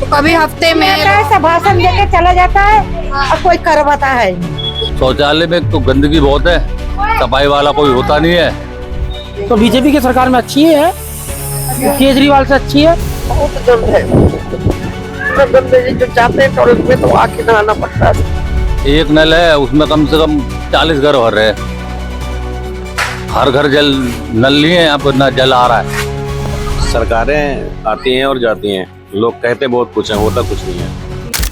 तो कभी हफ्ते में ऐसा भाषण देके चला जाता है और कोई करवाता है नहीं। शौचालय में तो गंदगी बहुत है, सफाई वाला कोई होता नहीं है। तो बीजेपी की सरकार में अच्छी है, केजरीवाल से अच्छी है। बहुत गंद है, गंदगी जो जाते हैं टॉयलेट में तो आके नहाना पड़ता है। एक नल है, उसमें कम से कम 40 घर भर रहे हैं। हर घर जल नल नहीं है, यहाँ पर न जल आ रहा है। सरकारें आती हैं और जाती हैं, लोग कहते बहुत कुछ है, होता कुछ नहीं है।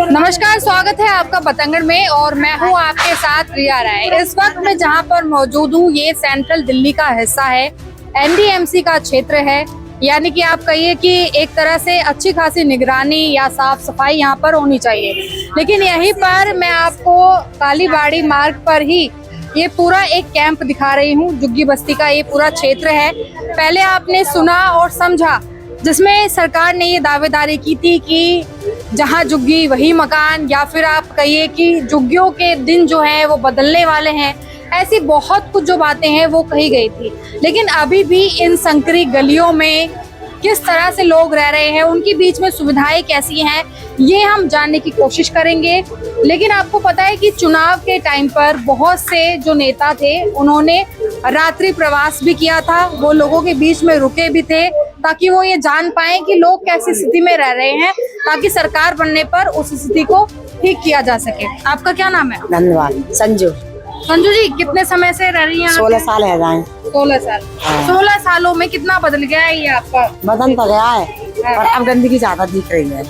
नमस्कार, स्वागत है आपका पतंगड़ में और मैं हूँ आपके साथ रिया राय। इस वक्त मैं जहाँ पर मौजूद हूँ ये सेंट्रल दिल्ली का हिस्सा है, एनडीएमसी का क्षेत्र है। यानी कि आप कहिए कि एक तरह से अच्छी खासी निगरानी या साफ सफाई यहाँ पर होनी चाहिए। लेकिन यहीं पर मैं आपको कालीबाड़ी मार्ग पर ही ये पूरा एक कैंप दिखा रही हूँ। झुग्गी बस्ती का ये पूरा क्षेत्र है। पहले आपने सुना और समझा, जिसमें सरकार ने ये दावेदारी की थी कि जहाँ झुग्गी वही मकान, या फिर आप कहिए कि झुग्गियों के दिन जो है वो बदलने वाले हैं। ऐसी बहुत कुछ जो बातें हैं वो कही गई थी। लेकिन अभी भी इन संकरी गलियों में किस तरह से लोग रह रहे हैं, उनके बीच में सुविधाएं कैसी हैं, ये हम जानने की कोशिश करेंगे। लेकिन आपको पता है कि चुनाव के टाइम पर बहुत से जो नेता थे उन्होंने रात्रि प्रवास भी किया था। वो लोगों के बीच में रुके भी थे ताकि वो ये जान पाए कि लोग कैसी स्थिति में रह रहे हैं, ताकि सरकार बनने पर उस स्थिति को ठीक किया जा सके। आपका क्या नाम है? धन्यवाद। संजू। संजू जी, कितने समय से रह रही हैं? 16 साल है जाए। 16 साल। 16 सालों में कितना बदल गया है ये आपका? बदल तो गया है पर अब गंदगी ज्यादा दिख रही है।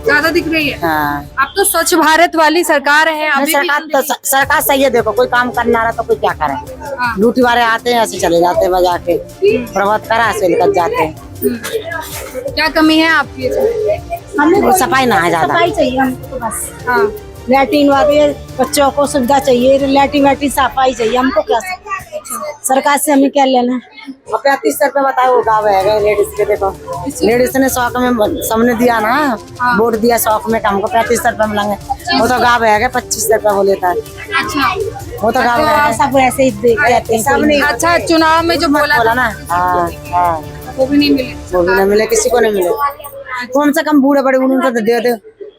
ज्यादा दिख रही है। हाँ। अब तो स्वच्छ भारत वाली सरकार है। अभी सरकार सही है। देखो कोई काम करना रहा तो कोई क्या करे, हाँ। ड्यूटी वाले आते हैं ऐसे चले जाते हैं बजा के, प्रभात करा ऐसे निकल जाते हैं। क्या कमी है आपकी इसमें? वो सफाई ना है ज्यादा। सफाई चाहिए हमको तो बस। हाँ। लैट्रिन वाले बच्चों को सुविधा चाहिए, लैट्रिन सफाई चाहिए हमको। क्या सरकार से हमें क्या लेना है? 35 रुपए बताओ गाँव है लेडीज के। देखो लेडीज ने शौक में सामने दिया ना, वोट दिया शौक में, हमको 35 रुपए मिलेंगे। वो तो गाँव है 25 रुपए वो लेता है। अच्छा, वो तो गाँव है सब ऐसे ही कहते हैं सब नहीं। अच्छा, चुनाव में जो बोला ना, हाँ हाँ, वो भी नहीं मिले। वो भी नहीं मिले, किसी को नहीं मिले। कम से कम बूढ़े बड़े बूढ़े तो दे दे,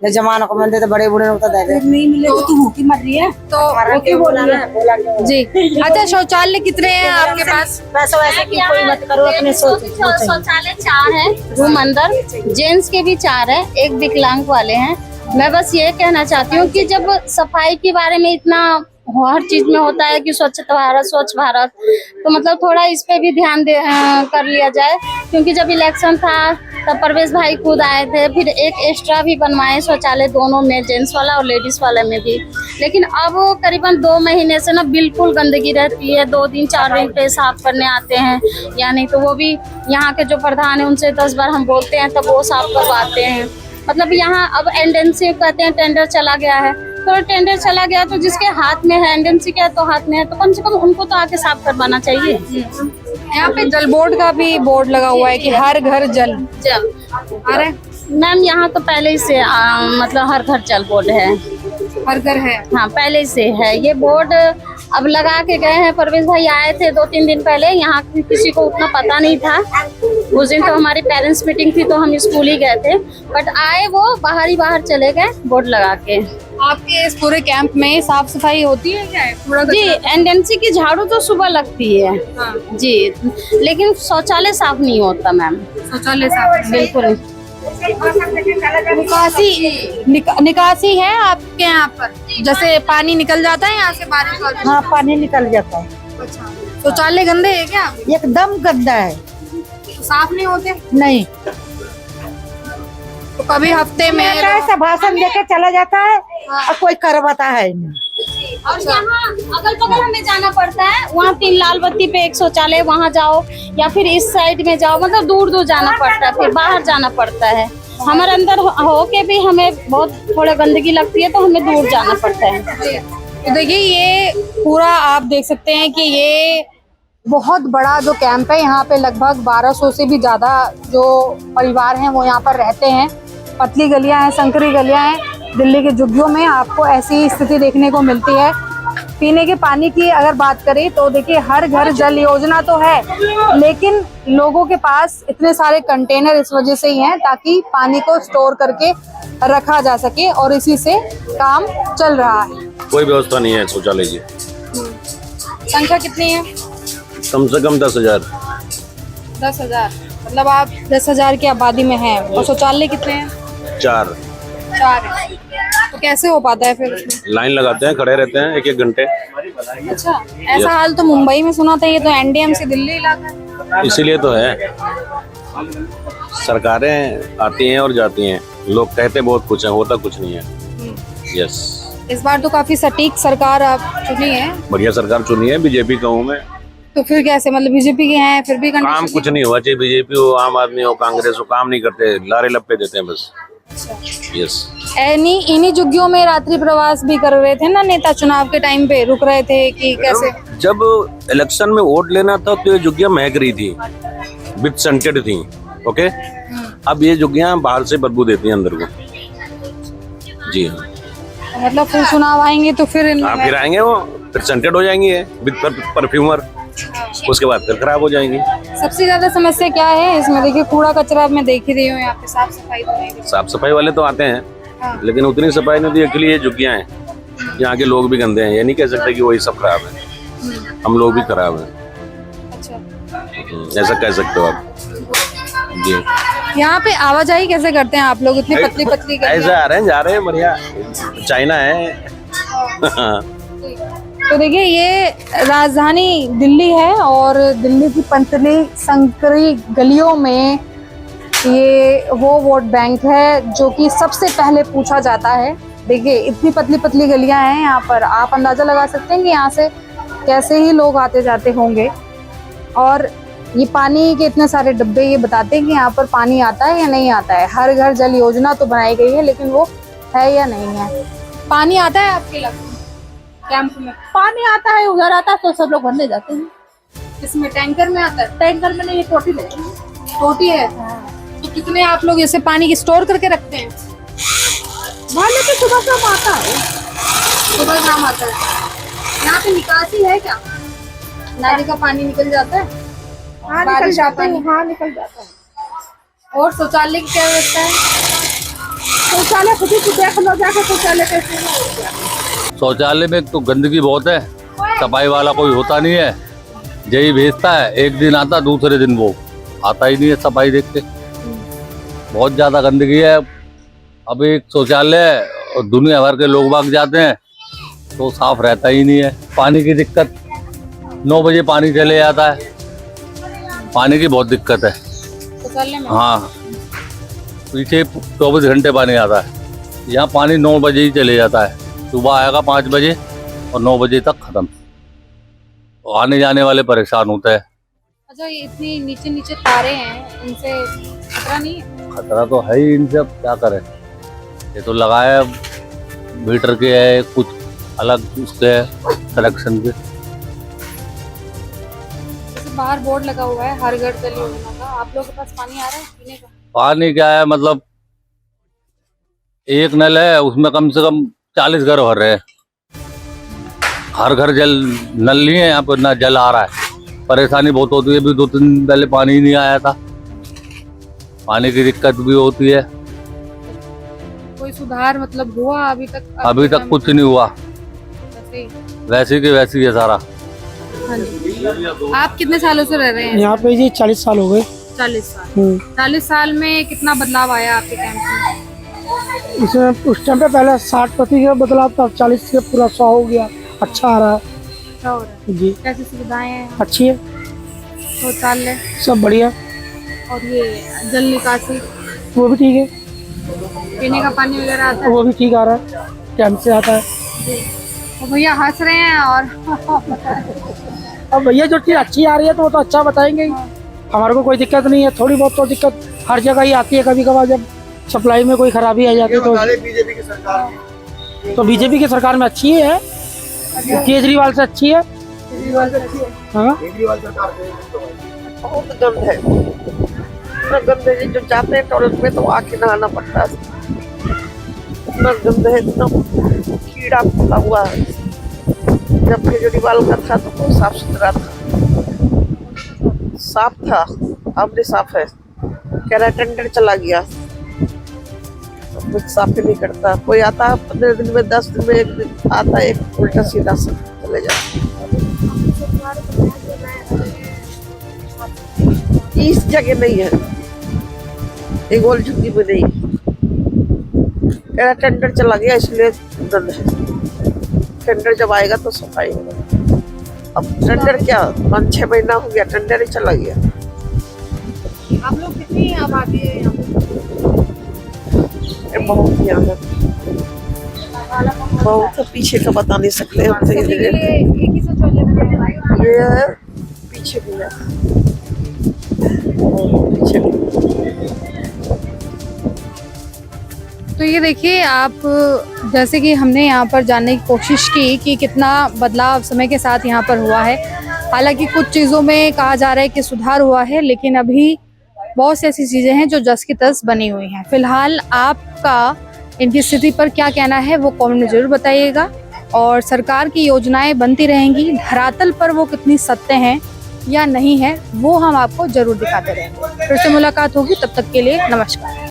जमाना को मिलते तो बड़े बूढ़े को तो दे दे। नहीं मिले तो तू भूखी मर रही है। तो बोला जी। अच्छा, शौचालय कितने हैं आपके पास? पैसा वैसे की कोई मत करो, अपने सोच। शौचालय 4 है रूम अंदर, जेंट्स के भी 4 है, एक विकलांग वाले हैं। मैं बस ये कहना चाहती हूँ कि जब सफाई के बारे में इतना हर चीज में होता है कि स्वच्छ भारत, तो मतलब थोड़ा इस पे भी ध्यान कर लिया जाए। क्योंकि जब इलेक्शन था तब परवेश भाई खुद आए थे, फिर एक एक्स्ट्रा भी बनवाए शौचालय दोनों में, जेंट्स वाला और लेडीज वाले में भी। लेकिन अब करीबन 2 महीने से ना बिल्कुल गंदगी रहती है। 2 दिन 4 दिन पे साफ करने आते हैं, यानी तो वो भी यहाँ के जो प्रधान है उनसे 10 बार हम बोलते हैं तब वो साफ करवाते हैं। मतलब यहाँ अब एनडीएमसी कहते हैं टेंडर चला गया है, तो टेंडर चला गया तो जिसके हाथ में है, एनडीएमसी के तो हाथ में है, तो कम से कम उनको तो आके साफ करवाना चाहिए। यहाँ पे जल बोर्ड का भी बोर्ड लगा हुआ है कि हर घर जल। अरे मैम, यहाँ तो पहले ही से मतलब हर घर जल बोर्ड है। हर घर है? हाँ, पहले से है ये बोर्ड। अब लगा के गए हैं, परवेश भाई आए थे 2-3 दिन पहले, यहाँ किसी को उतना पता नहीं था। उस दिन तो हमारी पेरेंट्स मीटिंग थी तो हम स्कूल ही गए थे, बट आए वो बाहर चले गए बोर्ड लगा के। आपके इस पूरे कैंप में साफ सफाई होती है क्या? पूरा जी, एनडीएमसी की झाड़ू तो सुबह लगती है। हाँ। जी, लेकिन शौचालय साफ नहीं होता मैम। शौचालय साफ बिल्कुल। निकासी है आपके यहाँ पर? जैसे पानी निकल जाता है यहाँ से बारिश वाले? हाँ, पानी निकल जाता है। अच्छा, शौचालय गंदे है क्या? एकदम गंदा है। तो साफ नहीं होते? नहीं, तो कभी हफ्ते में ऐसा भाषण देके चला जाता है और कोई करवाता है नहीं। और यहाँ अगल बगल हमें जाना पड़ता है, वहाँ 3 लाल बत्ती पे एक शौचालय, वहाँ जाओ, या फिर इस साइड में जाओ, मतलब दूर जाना पड़ता है, फिर बाहर जाना पड़ता है। हमारे अंदर हो के भी हमें बहुत थोड़ा गंदगी लगती है तो हमें दूर जाना पड़ता है। तो देखिए, ये पूरा आप देख सकते हैं कि ये बहुत बड़ा जो कैंप है, यहाँ पे लगभग 1200 से भी ज्यादा जो परिवार हैं वो यहाँ पर रहते हैं। पतली गलियां हैं, संकरी गलियां हैं। दिल्ली की झुग्गियों में आपको ऐसी स्थिति देखने को मिलती है पीने के पानी की अगर बात करें तो देखिए हर घर जल योजना तो है, लेकिन लोगों के पास इतने सारे कंटेनर इस वजह से ही हैं ताकि पानी को स्टोर करके रखा जा सके और इसी से काम चल रहा है। कोई व्यवस्था नहीं है शौचालय की। संख्या कितनी है? कम से कम 10,000। 10,000, मतलब आप 10,000 की आबादी में हैं और शौचालय कितने हैं? 4 4। तो कैसे हो पाता है फिर उसमें? लाइन लगाते हैं, खड़े रहते हैं 1-1 घंटे। अच्छा, ऐसा हाल तो मुंबई में सुना था, ये तो एनडीएमसी दिल्ली इलाका है। इसीलिए तो है, सरकारें आती हैं और जाती हैं, लोग कहते बहुत कुछ है, होता कुछ नहीं है। यस, इस बार तो काफी सटीक सरकार आप चुनी है, बढ़िया सरकार चुनी है, बीजेपी का हूँ मैं। तो फिर कैसे, मतलब बीजेपी के हैं फिर भी काम कंडीशन कुछ नहीं हुआ, चाहे बीजेपी हो, आम आदमी हो, कांग्रेस हो, काम नहीं करते, लारे लप्पे देते हैं बस। यस, इन्हीं झुग्गियों में रात्रि प्रवास भी कर रहे थे ना नेता, चुनाव के टाइम पे रुक रहे थे कि कैसे? जब इलेक्शन में वोट लेना था तो ये झुग्गियां महक रही थी, विथ सेंटेड थी। ओके, अब ये झुग्गियां बाहर से बदबू देती हैं अंदर को। जी हाँ, मतलब फिर चुनाव आएंगे तो फिर फिर आएंगे वो, फिर सेंटेड हो जाएंगी विथ परफ्यूमर, उसके बाद फिर खराब हो जाएंगी। सबसे ज्यादा समस्या क्या है इसमें? देखिए कूड़ा कचरा मैं देख ही रही हूँ यहाँ पे, साफ सफाई तो नहीं दिखती। साफ सफाई वाले तो आते हैं, हाँ। लेकिन उतनी सफाई नहीं होती। एक्चुअली ये झुग्गियां हैं, यहाँ के लोग भी गंदे हैं, ये नहीं कह सकते कि वही सब खराब है, हम लोग भी खराब हैं। अच्छा, ऐसा कह सकते हो आप। जी, यहाँ पे आवाजाही कैसे करते हैं आप लोग? इतनी पतली पतली ऐसे आ रहे हैं, जा रहे हैं, बढ़िया, चाइना है। तो देखिए ये राजधानी दिल्ली है और दिल्ली की पतली संकरी गलियों में ये वो वोट बैंक है जो कि सबसे पहले पूछा जाता है। देखिए इतनी पतली पतली गलियां हैं यहाँ पर, आप अंदाजा लगा सकते हैं कि यहाँ से कैसे ही लोग आते जाते होंगे। और ये पानी के इतने सारे डब्बे ये बताते हैं कि यहाँ पर पानी आता है या नहीं आता है। हर घर जल योजना तो बनाई गई है, लेकिन वो है या नहीं है। पानी आता है आपके इलाके में, कैंप में? पानी आता है, उधर आता है तो सब लोग भरने जाते हैं। इसमें टैंकर में आता है? टैंकर में नहीं, ये टोटी लेते हैं। टोटी है। तो कितने आप लोग ऐसे पानी की स्टोर करके रखते हैं? मान लेते सुबह शाम आता है। सुबह शाम आता है। यहाँ पे निकासी है क्या? नाली का पानी निकल जाता है? हाँ निकल बारिश का जाता है, पानी? हाँ निकल जाता है। और शौचालय की क्या व्यवस्था है? शौचालय खुद ही देख लो जाके, शौचालय कैसे है। शौचालय में तो गंदगी बहुत है, सफाई वाला कोई होता नहीं है, यही भेजता है, एक दिन आता दूसरे दिन वो आता ही नहीं है सफाई देख के। बहुत ज्यादा गंदगी है। अब एक शौचालय और दुनिया भर के लोग बाग जाते हैं तो साफ रहता ही नहीं है। पानी की दिक्कत, 9 बजे पानी चले जाता है, पानी की बहुत दिक्कत है। शौचालय में? हाँ, पीछे 24 घंटे पानी आता है, यहाँ पानी 9 बजे ही चले जाता है। सुबह आएगा 5 बजे और 9 बजे तक खत्म। तो आने जाने वाले परेशान होते हैं। अच्छा, ये इतनी नीचे नीचे तारे हैं, इनसे खतरा नहीं है? खतरा तो है ही इनसे, अब क्या करें। ये तो लगाया मीटर के है, कुछ अलग उसके है कलेक्शन के। जैसे बाहर बोर्ड लगा हुआ है हर घर जल योजना का, आप लोगों के पास पानी आ रहा है पीने का? पानी क्या है, मतलब एक नल है, उसमें कम से कम 40 घर भर रहे हैं। हर घर जल नल नहीं है यहाँ पर, ना जल आ रहा है। परेशानी बहुत होती है। अभी 2-3 दिन पहले पानी नहीं आया था, पानी की दिक्कत भी होती है। कोई सुधार मतलब हुआ अभी तक? अभी तक कुछ नहीं हुआ, वैसे ही? वैसे के वैसे ही है सारा। हाँ जी। आप कितने सालों से रह रहे हैं? यहाँ पे जी 40 साल हो गए। 40 साल। 40 साल में कितना बदलाव आया आपके कैंप में? इसमें उस टाइम पे पहले 60% बदलाव था, 40 से पूरा 100 हो गया। अच्छा आ रहा है क्या हो रहा है? जी, कैसी सुविधाएं हैं? अच्छी है, शौचालय सब बढ़िया। और ये जल निकासी, वो भी ठीक है, पीने का पानी वगैरह आता है? वो भी ठीक आ रहा है, टाइम से आता है। तो भैया हंस रहे हैं और अब भैया जो चीज़ अच्छी आ रही है तो वो तो अच्छा बताएंगे ही। हमारे को कोई दिक्कत नहीं है, थोड़ी बहुत तो दिक्कत हर जगह ही आती है। कभी कभार जब सप्लाई में कोई खराबी आ जाती है तो बीजेपी की सरकार में अच्छी है, केजरीवाल से अच्छी है। हाँ, बहुत गंद है, इतना गंद है, जो जाते हैं टॉयलेट में तो आके नहाना पड़ता है। इतना गंद है, इतना कीड़ा फैला हुआ है। जब केजरीवाल का था तो बहुत साफ सुथरा था, साफ था। अब भी साफ है। कह रहा टेंडर चला गया, कुछ साफ ही नहीं करता। कोई आता 15 दिन में, 10 दिन में एक दिन आता, एक उल्टा सीधा सब चले जाता। इस जगह नहीं है, एक गोल झुग्गी में नहीं। कह रहा टेंडर चला गया इसलिए बंद है। टेंडर जब आएगा तो सफाई होगा। अब टेंडर क्या, 5-6 महीना हो गया, टेंडर ही चला गया। आप लोग कितनी आबादी है यहाँ पे? बहुत ही आगे, बहुत पीछे का बता नहीं सकते हम तो। एक ही से चले ये है, पीछे भी है, पीछे भी। तो ये देखिए आप, जैसे कि हमने यहाँ पर जानने की कोशिश की कि कितना बदलाव समय के साथ यहाँ पर हुआ है। हालांकि कुछ चीज़ों में कहा जा रहा है कि सुधार हुआ है, लेकिन अभी बहुत सी ऐसी चीज़ें हैं जो जस की तस बनी हुई हैं। फिलहाल आपका इनकी स्थिति पर क्या कहना है वो कमेंट में जरूर बताइएगा। और सरकार की योजनाएं बनती रहेंगी, धरातल पर वो कितनी सत्य हैं या नहीं है वो हम आपको जरूर दिखाते रहेंगे। फिर से मुलाकात होगी, तब तक के लिए नमस्कार।